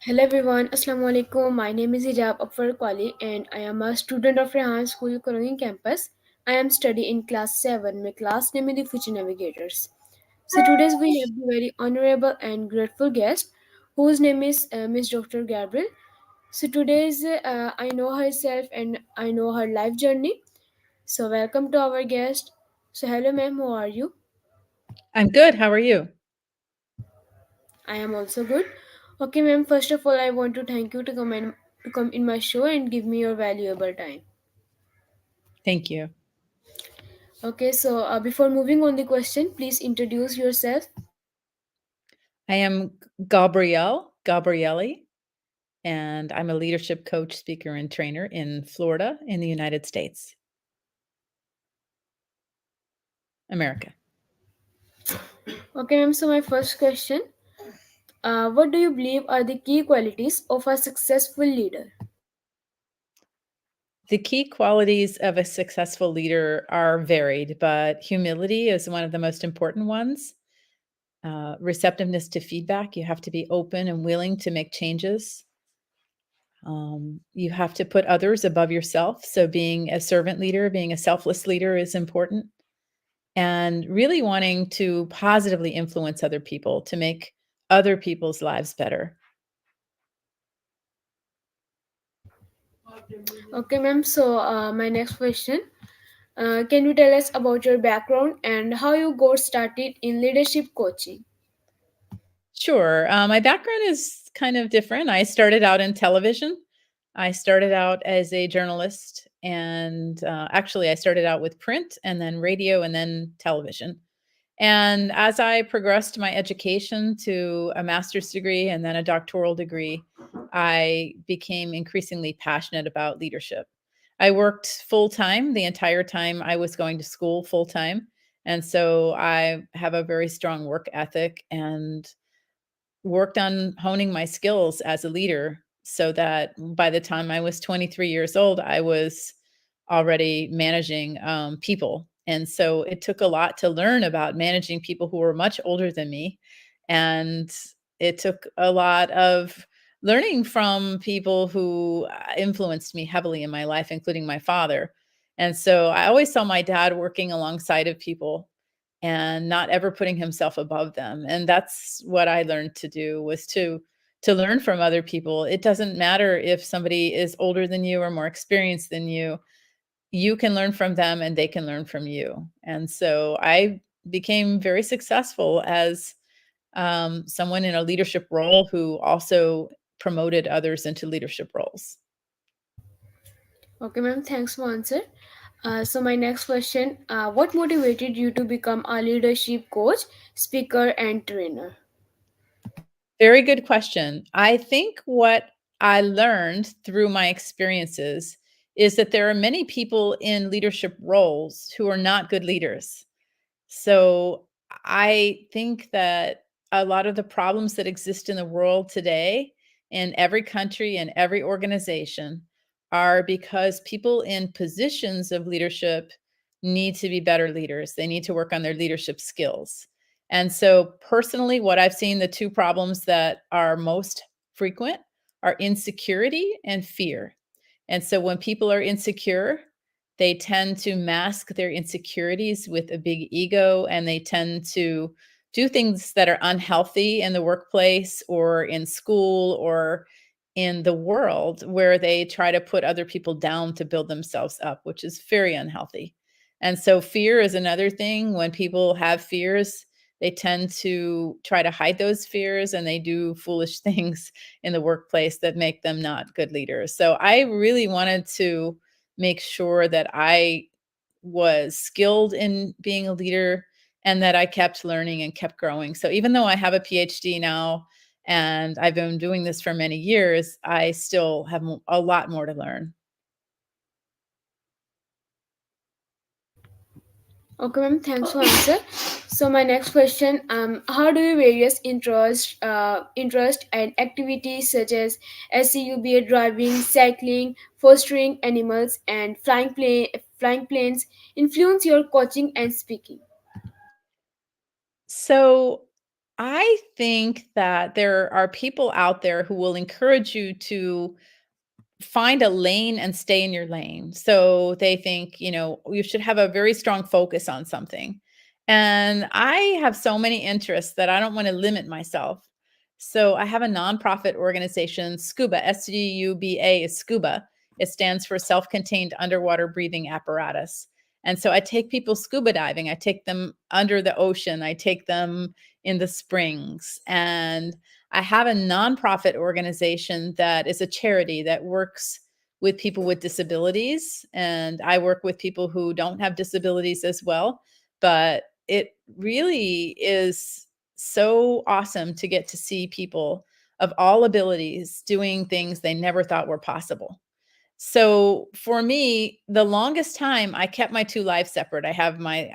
Hello everyone, Assalamu alaikum. My name is Hijab Afar Kwali and I am a student of Rehan School Kurangin campus. I am studying in class 7. My class name is the Future Navigators. So today we have the very honorable and grateful guest whose name is Miss Dr. Gabrielle. So today's I know herself and I know her life journey. So welcome to our guest. So hello ma'am, how are you? I'm good. How are you? I am also good. Okay, ma'am. First of all, I want to thank you to come in my show and give me your valuable time. Thank you. Okay, so before moving on the question, please introduce yourself. I am Gabrielle, and I'm a leadership coach, speaker, and trainer in Florida in the United States, America. Okay, ma'am. So my first question: what do you believe are the key qualities of a successful leader? The key qualities of a successful leader are varied, but humility is one of the most important ones. Receptiveness to feedback. You have to be open and willing to make changes. You have to put others above yourself. So, being a servant leader, being a selfless leader is important. And really wanting to positively influence other people to make other people's lives better. Okay, ma'am. So my next question: can you tell us about your background and how you got started in leadership coaching? Sure. My background is kind of different. I started out in television. I started out as a journalist, and actually, I started out with print and then radio and then television. And as I progressed my education to a master's degree and then a doctoral degree, I became increasingly passionate about leadership. I worked full time the entire time I was going to school full time. And so I have a very strong work ethic and worked on honing my skills as a leader so that by the time I was 23 years old, I was already managing people. And so it took a lot to learn about managing people who were much older than me. And it took a lot of learning from people who influenced me heavily in my life, including my father. And so I always saw my dad working alongside of people and not ever putting himself above them. And that's what I learned to do was to learn from other people. It doesn't matter if somebody is older than you or more experienced than you. You can learn from them and they can learn from you. And so I became very successful as someone in a leadership role who also promoted others into leadership roles. Okay, ma'am. Thanks for answer. So my next question: what motivated you to become a leadership coach, speaker, and trainer? Very good question. I think what I learned through my experiences is that there are many people in leadership roles who are not good leaders. So I think that a lot of the problems that exist in the world today, in every country and every organization, are because people in positions of leadership need to be better leaders. They need to work on their leadership skills. And so, personally, what I've seen the two problems that are most frequent are insecurity and fear. And so, when people are insecure, they tend to mask their insecurities with a big ego, and they tend to do things that are unhealthy in the workplace or in school or in the world where they try to put other people down to build themselves up, which is very unhealthy. And so fear is another thing. When people have fears, they tend to try to hide those fears and they do foolish things in the workplace that make them not good leaders. So I really wanted to make sure that I was skilled in being a leader and that I kept learning and kept growing. So even though I have a PhD now and I've been doing this for many years, I still have a lot more to learn. Okay, ma'am. Thanks for answer. So my next question: how do you various interest and activities such as SCUBA driving, cycling, fostering animals, and flying planes influence your coaching and speaking? So I think that there are people out there who will encourage you to find a lane and stay in your lane. So they think, you should have a very strong focus on something. And I have so many interests that I don't want to limit myself. So I have a nonprofit organization, SCUBA, SUBA is SCUBA. It stands for Self Contained Underwater Breathing Apparatus. And so I take people scuba diving, I take them under the ocean, I take them in the springs. And I have a nonprofit organization that is a charity that works with people with disabilities. And I work with people who don't have disabilities as well. But it really is so awesome to get to see people of all abilities doing things they never thought were possible. So for me, the longest time I kept my two lives separate. I have my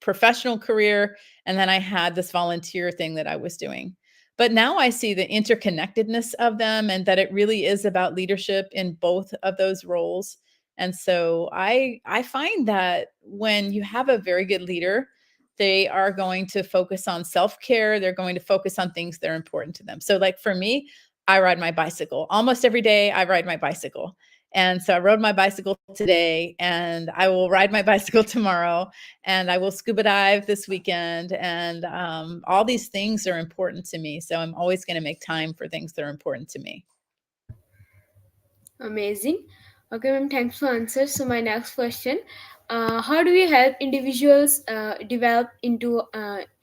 professional career, and then I had this volunteer thing that I was doing. But now I see the interconnectedness of them and that it really is about leadership in both of those roles. And so I find that when you have a very good leader, they are going to focus on self-care, they're going to focus on things that are important to them. So like for me, I ride my bicycle. Almost every day I ride my bicycle. And so I rode my bicycle today, and I will ride my bicycle tomorrow, and I will scuba dive this weekend. And all these things are important to me. So I'm always going to make time for things that are important to me. Amazing. Okay, ma'am, thanks for answers. So my next question, how do we help individuals develop into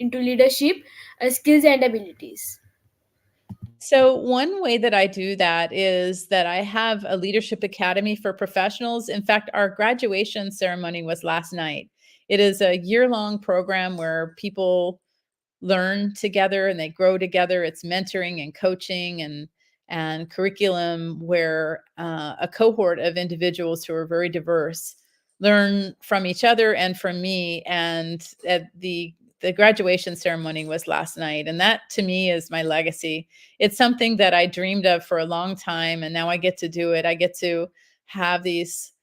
leadership skills and abilities? So, one way that I do that is that I have a leadership academy for professionals. In fact, our graduation ceremony was last night. It is a year-long program where people learn together and they grow together. It's mentoring and coaching and curriculum where a cohort of individuals who are very diverse learn from each other and from me. And at the graduation ceremony was last night, and that to me is my legacy. It's something that I dreamed of for a long time, and now I get to do it. I get to have these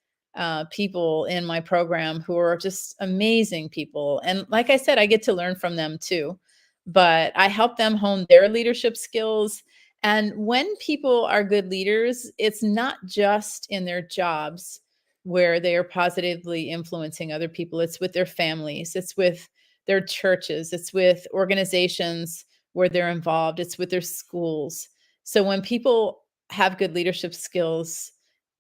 people in my program who are just amazing people. And like I said, I get to learn from them too. But I help them hone their leadership skills. And when people are good leaders, it's not just in their jobs where they are positively influencing other people, it's with their families, it's with their churches, it's with organizations where they're involved, it's with their schools. So when people have good leadership skills,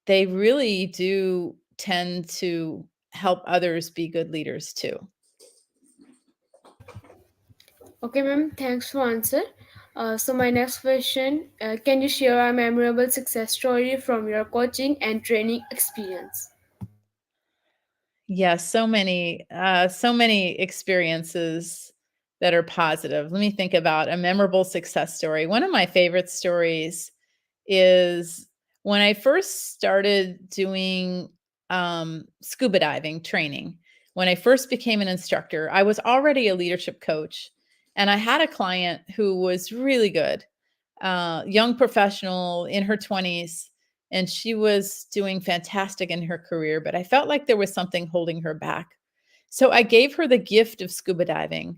they really do tend to help others be good leaders too. Okay, ma'am, thanks for answer. So my next question, can you share a memorable success story from your coaching and training experience? Yes, so many experiences that are positive. Let me think about a memorable success story. One of my favorite stories is when I first started doing scuba diving training. When I first became an instructor, I was already a leadership coach, and I had a client who was really good, young professional in her 20s, and she was doing fantastic in her career, but I felt like there was something holding her back. So I gave her the gift of scuba diving.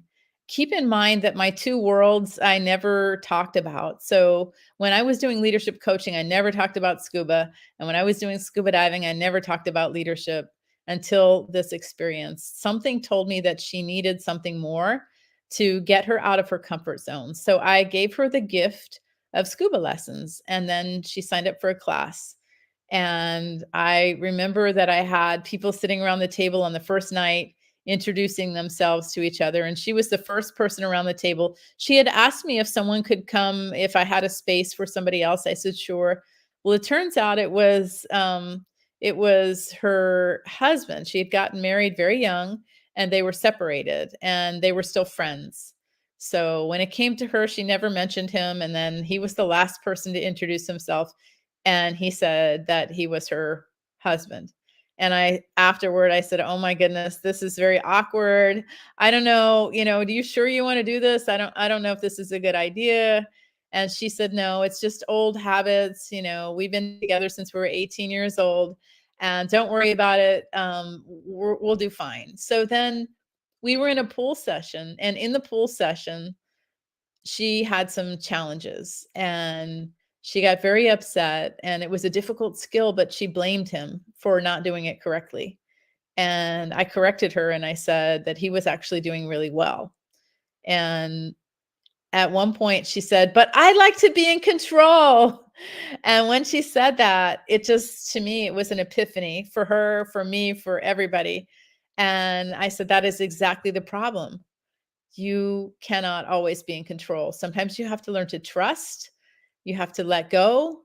Keep in mind that my two worlds I never talked about. So when I was doing leadership coaching, I never talked about scuba. And when I was doing scuba diving, I never talked about leadership until this experience. Something told me that she needed something more to get her out of her comfort zone. So I gave her the gift of scuba lessons, and then she signed up for a class. And I remember that I had people sitting around the table on the first night introducing themselves to each other. And she was the first person around the table. She had asked me if someone could come, if I had a space for somebody else. I said, sure. Well, it turns out it was her husband. She had gotten married very young, and they were separated, and they were still friends. So when it came to her, she never mentioned him. And then he was the last person to introduce himself. And he said that he was her husband. And afterward, I said, "Oh my goodness, this is very awkward. I don't know, do you sure you want to do this? I don't know if this is a good idea." And she said, "No, it's just old habits. We've been together since we were 18 years old, and don't worry about it. We'll do fine." So then we were in a pool session, and in the pool session, she had some challenges and she got very upset, and it was a difficult skill, but she blamed him for not doing it correctly. And I corrected her and I said that he was actually doing really well. And at one point she said, "But I like to be in control." And when she said that, it just, to me, it was an epiphany for her, for me, for everybody. And I said, that is exactly the problem. You cannot always be in control. Sometimes you have to learn to trust, you have to let go,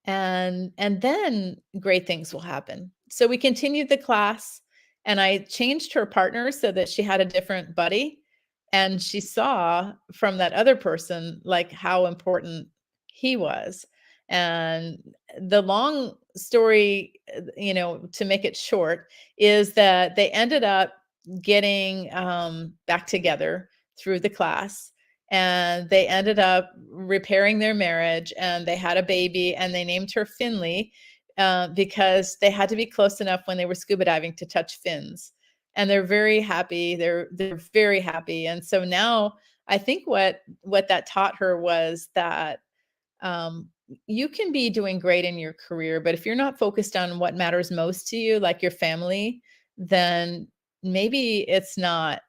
and then great things will happen. So we continued the class, and I changed her partner so that she had a different buddy, and she saw from that other person like how important he was. And the long story, to make it short, is that they ended up getting back together through the class, and they ended up repairing their marriage, and they had a baby, and they named her Finley, because they had to be close enough when they were scuba diving to touch fins. And they're very happy. They're very happy. And so now I think what that taught her was that um, you can be doing great in your career, but if you're not focused on what matters most to you, like your family, then maybe it's not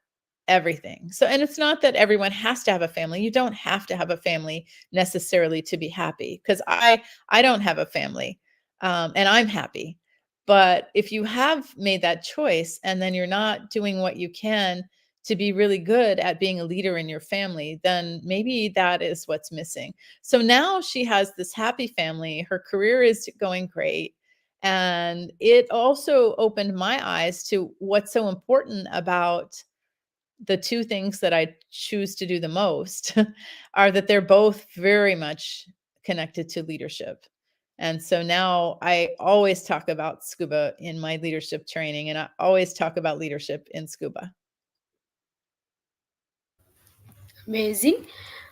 everything. So, and it's not that everyone has to have a family. You don't have to have a family necessarily to be happy, because I don't have a family, and I'm happy. But if you have made that choice and then you're not doing what you can to be really good at being a leader in your family, then maybe that is what's missing. So now she has this happy family. Her career is going great. And it also opened my eyes to what's so important about the two things that I choose to do the most are that they're both very much connected to leadership. And so now I always talk about scuba in my leadership training, and I always talk about leadership in scuba. Amazing.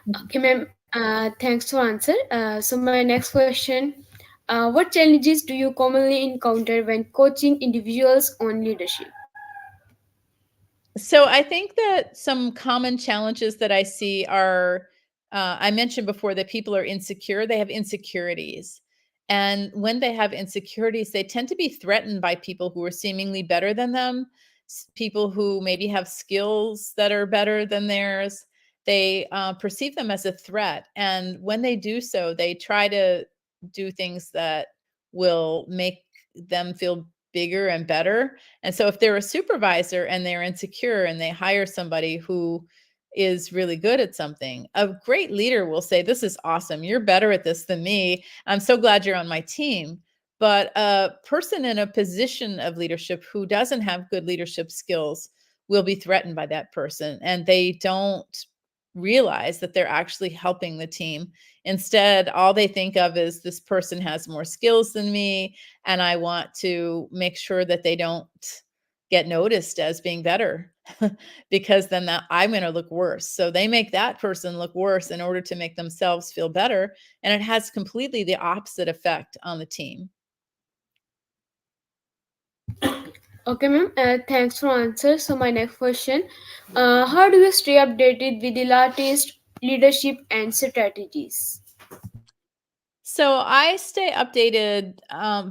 Mhm. Okay, ma'am. Thanks for answer. So my next question: what challenges do you commonly encounter when coaching individuals on leadership? So I think that some common challenges that I see are, I mentioned before that people are insecure. They have insecurities. And when they have insecurities, they tend to be threatened by people who are seemingly better than them, people who maybe have skills that are better than theirs. They perceive them as a threat. And when they do so, they try to do things that will make them feel bigger and better. And so if they're a supervisor and they're insecure and they hire somebody who is really good at something, a great leader will say, "This is awesome. You're better at this than me. I'm so glad you're on my team." But a person in a position of leadership who doesn't have good leadership skills will be threatened by that person, and they don't realize that they're actually helping the team. Instead, all they think of is, this person has more skills than me, and I want to make sure that they don't get noticed as being better, because then that I'm going to look worse. So they make that person look worse in order to make themselves feel better, and it has completely the opposite effect on the team. Okay, ma'am. Thanks for answer. So my next question: how do you stay updated with the latest leadership and strategies? So I stay updated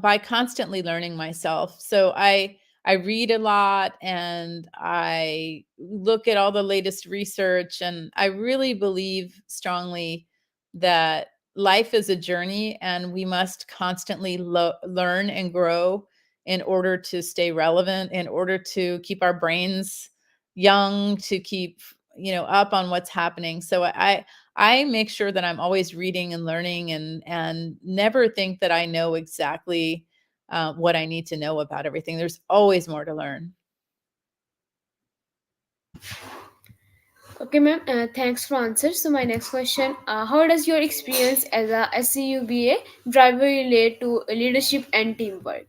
by constantly learning myself. So I read a lot, and I look at all the latest research, and I really believe strongly that life is a journey, and we must constantly learn and grow in order to stay relevant, in order to keep our brains young, to keep up on what's happening. So I make sure that I'm always reading and learning, and never think that I know exactly what I need to know about everything. There's always more to learn. Okay, ma'am. Thanks for answer. So my next question: how does your experience as a SCUBA driver relate to leadership and teamwork?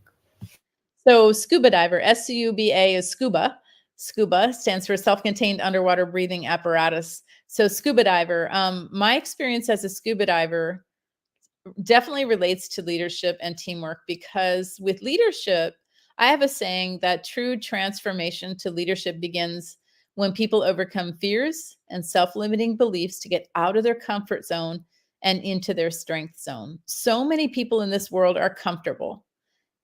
So scuba diver, SCUBA is scuba. Scuba stands for self-contained underwater breathing apparatus. So scuba diver, my experience as a scuba diver definitely relates to leadership and teamwork, because with leadership, I have a saying that true transformation to leadership begins when people overcome fears and self limiting beliefs to get out of their comfort zone and into their strength zone. So many people in this world are comfortable,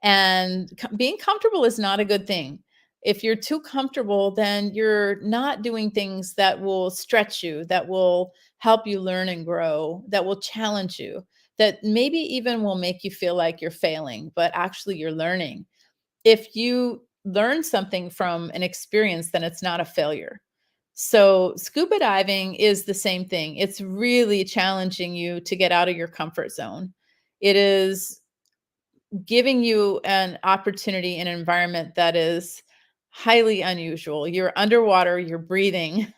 and being comfortable is not a good thing. If you're too comfortable, then you're not doing things that will stretch you, that will help you learn and grow, that will challenge you, that maybe even will make you feel like you're failing, but actually you're learning. If you learn something from an experience, then it's not a failure. So, scuba diving is the same thing. It's really challenging you to get out of your comfort zone. It is giving you an opportunity in an environment that is highly unusual. You're underwater, you're breathing,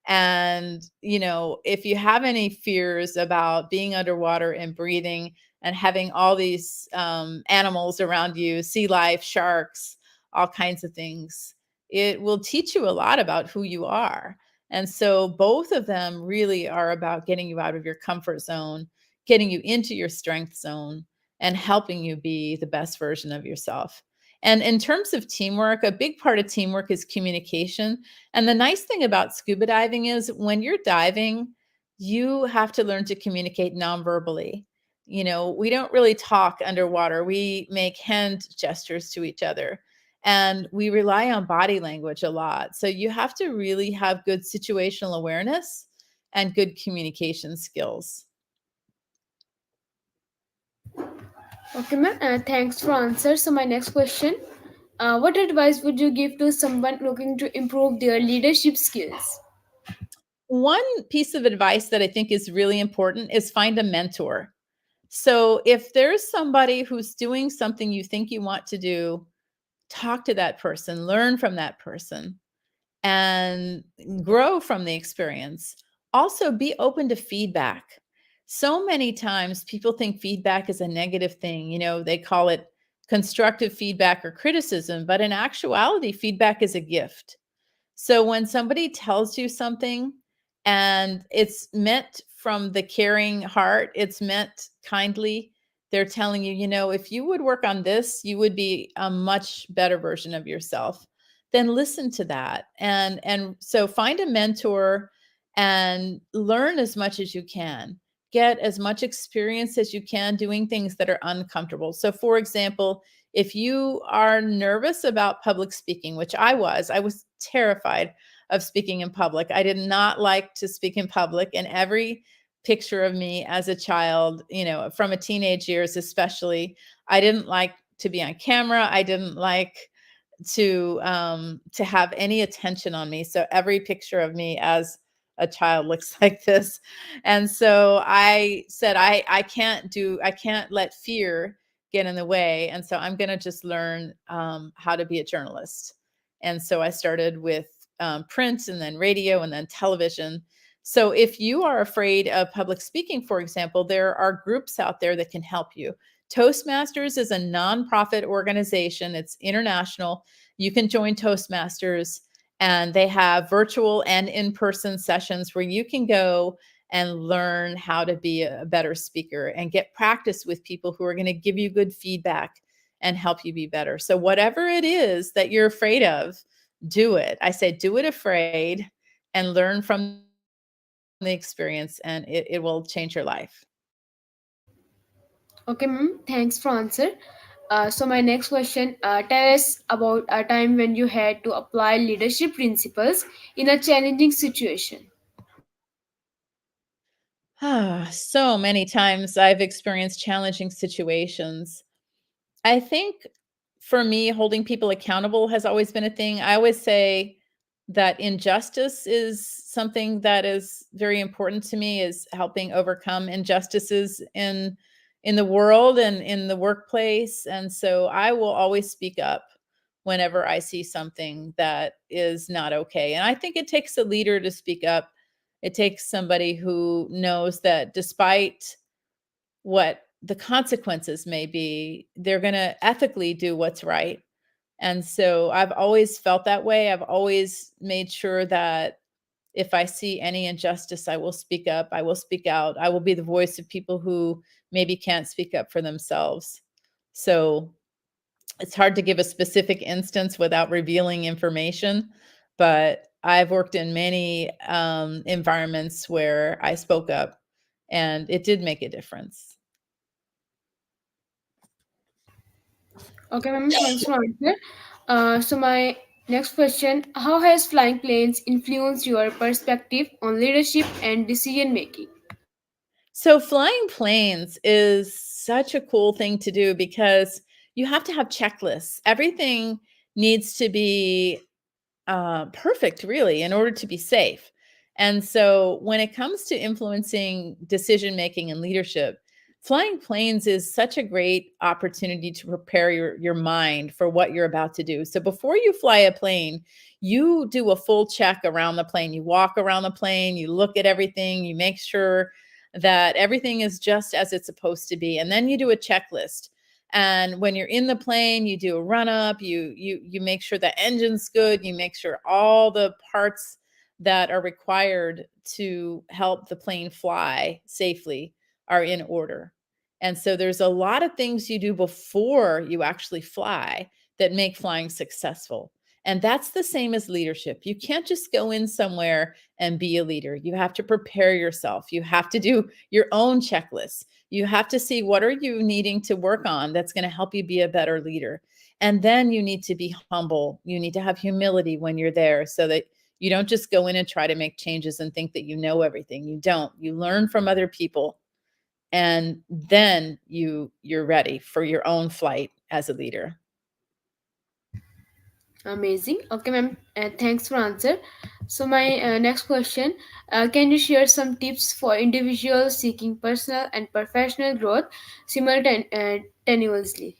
and, if you have any fears about being underwater and breathing and having all these animals around you, sea life, sharks, all kinds of things, it will teach you a lot about who you are. And so both of them really are about getting you out of your comfort zone, getting you into your strength zone, and helping you be the best version of yourself. And in terms of teamwork, a big part of teamwork is communication. And the nice thing about scuba diving is when you're diving, you have to learn to communicate nonverbally. We don't really talk underwater. We make hand gestures to each other, and we rely on body language a lot. So you have to really have good situational awareness and good communication skills. Okay, ma'am. Thanks for answer. So my next question: what advice would you give to someone looking to improve their leadership skills? One piece of advice that I think is really important is find a mentor. So if there's somebody who's doing something you think you want to do, talk to that person, learn from that person, and grow from the experience. Also, be open to feedback. So many times people think feedback is a negative thing. They call it constructive feedback or criticism, but in actuality, feedback is a gift. So when somebody tells you something and it's meant from the caring heart, it's meant kindly, they're telling you, if you would work on this, you would be a much better version of yourself. Then listen to that. And so find a mentor and learn as much as you can. Get as much experience as you can doing things that are uncomfortable. So for example, if you are nervous about public speaking, which I was terrified of speaking in public. I did not like to speak in public. And every picture of me as a child, from a teenage years especially, I didn't like to be on camera. I didn't like to have any attention on me. So every picture of me as a child looks like this. And so I said, I can't let fear get in the way. And so I'm going to just learn how to be a journalist. And so I started with print and then radio and then television. So if you are afraid of public speaking, for example, there are groups out there that can help you. Toastmasters is a nonprofit organization. It's international. You can join Toastmasters, and they have virtual and in-person sessions where you can go and learn how to be a better speaker and get practice with people who are going to give you good feedback and help you be better. So whatever it is that you're afraid of, do it. I say do it afraid and learn from the experience, and it will change your life. Okay, ma'am. Thanks for answer. So my next question: tell us about a time when you had to apply leadership principles in a challenging situation. So many times I've experienced challenging situations. I think for me, holding people accountable has always been a thing. I always say that injustice is something that is very important to me, is helping overcome injustices in the world and in the workplace. And so I will always speak up whenever I see something that is not okay. And I think it takes a leader to speak up. It takes somebody who knows that despite what the consequences may be, they're going to ethically do what's right. And so I've always felt that way. I've always made sure that if I see any injustice, I will speak up. I will speak out. I will be the voice of people who maybe can't speak up for themselves. So it's hard to give a specific instance without revealing information, but I've worked in many environments where I spoke up, and it did make a difference. Okay, ma'am, thanks for answer. So my next question: how has flying planes influenced your perspective on leadership and decision making? So flying planes is such a cool thing to do because you have to have checklists. Everything needs to be perfect, really, in order to be safe. And so, when it comes to influencing decision making and leadership, flying planes is such a great opportunity to prepare your mind for what you're about to do. So, before you fly a plane, you do a full check around the plane. You walk around the plane, you look at everything, you make sure that everything is just as it's supposed to be. And then you do a checklist, and when you're in the plane, you do a run up, you make sure the engine's good, you make sure all the parts that are required to help the plane fly safely are in order. And so there's a lot of things you do before you actually fly that make flying successful. And that's the same as leadership. You can't just go in somewhere and be a leader. You have to prepare yourself. You have to do your own checklist. You have to see what are you needing to work on that's going to help you be a better leader. And then you need to be humble. You need to have humility when you're there so that you don't just go in and try to make changes and think that you know everything. You don't. You learn from other people, and then you're ready for your own flight as a leader. Amazing. Okay, ma'am. Thanks for answer. So my next question: can you share some tips for individuals seeking personal and professional growth simultaneously?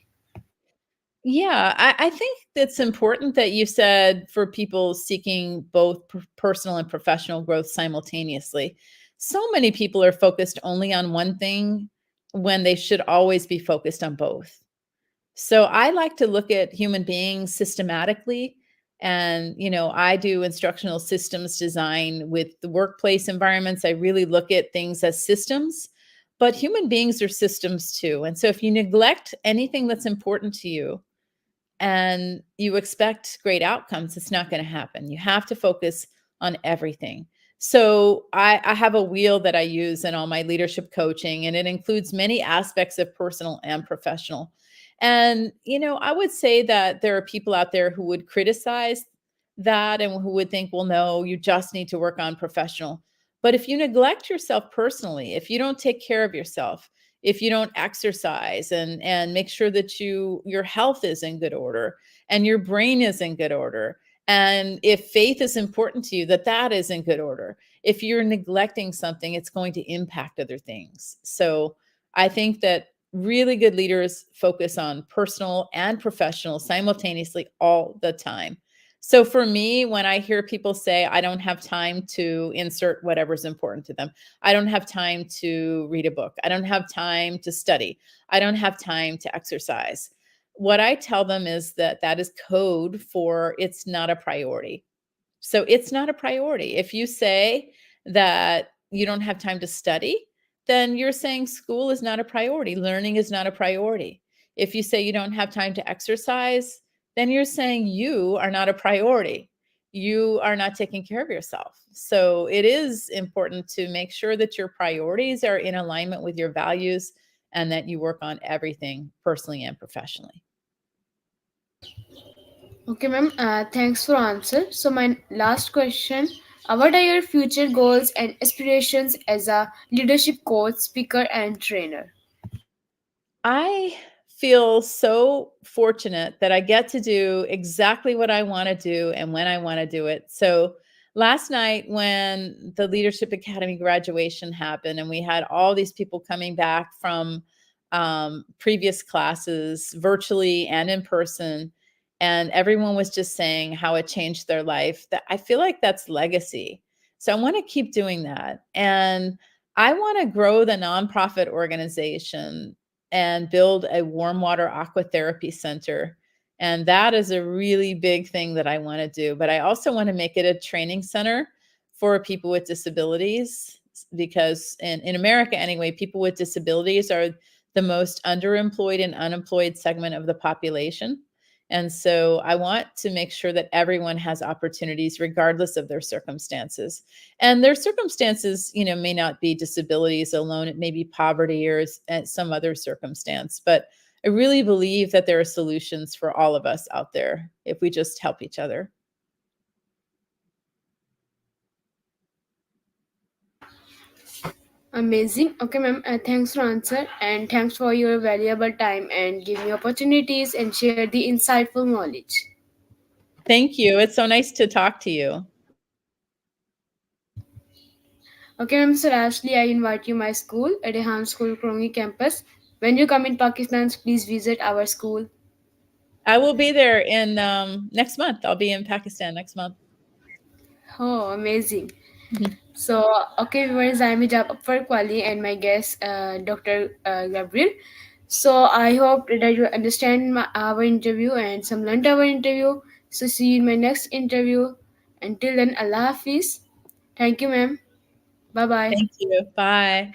Yeah, I think it's important that you said for people seeking both personal and professional growth simultaneously. So many people are focused only on one thing when they should always be focused on both. So I like to look at human beings systematically. And, I do instructional systems design with the workplace environments. I really look at things as systems, but human beings are systems too. And so if you neglect anything that's important to you, and you expect great outcomes, it's not going to happen. You have to focus on everything. So I have a wheel that I use in all my leadership coaching, and it includes many aspects of personal and professional. And, I would say that there are people out there who would criticize that and who would think, well, no, you just need to work on professional. But if you neglect yourself personally, if you don't take care of yourself, if you don't exercise and make sure that your health is in good order and your brain is in good order, and if faith is important to you, that is in good order. If you're neglecting something, it's going to impact other things. So I think that really good leaders focus on personal and professional simultaneously all the time. So for me, when I hear people say I don't have time to insert whatever's important to them, I don't have time to read a book, I don't have time to study, I don't have time to exercise, what I tell them is that is code for it's not a priority. So it's not a priority. If you say that you don't have time to study, then you're saying school is not a priority, learning is not a priority. If you say you don't have time to exercise, then you're saying you are not a priority. You are not taking care of yourself. So it is important to make sure that your priorities are in alignment with your values and that you work on everything personally and professionally. Okay, ma'am. Thanks for answer. So my last question: what are your future goals and aspirations as a leadership coach, speaker, and trainer? I feel so fortunate that I get to do exactly what I want to do and when I want to do it. So last night, when the Leadership Academy graduation happened, and we had all these people coming back from previous classes, virtually and in person, and everyone was just saying how it changed their life, that I feel like that's legacy. So I want to keep doing that. And I want to grow the nonprofit organization and build a warm water aqua therapy center. And that is a really big thing that I want to do. But I also want to make it a training center for people with disabilities, because in America, anyway, people with disabilities are the most underemployed and unemployed segment of the population. And so I want to make sure that everyone has opportunities regardless of their circumstances. And their circumstances, may not be disabilities alone. It may be poverty or some other circumstance. But I really believe that there are solutions for all of us out there if we just help each other. Amazing. Okay, ma'am. Thanks for answer and thanks for your valuable time and give me opportunities and share the insightful knowledge. Thank you. It's so nice to talk to you. Okay, ma'am. So lastly, I invite you my school at Rehan School, Krongi campus. When you come in Pakistan, please visit our school. I will be there in next month. I'll be in Pakistan next month. Oh, amazing. So, okay, viewers, I'm Hijab Upper Kwali and my guest, Dr. Gabrielle. So, I hope that you understand our interview and some learned our interview. So, see you in my next interview. Until then, Allah Hafiz. Thank you, ma'am. Bye bye. Thank you. Bye.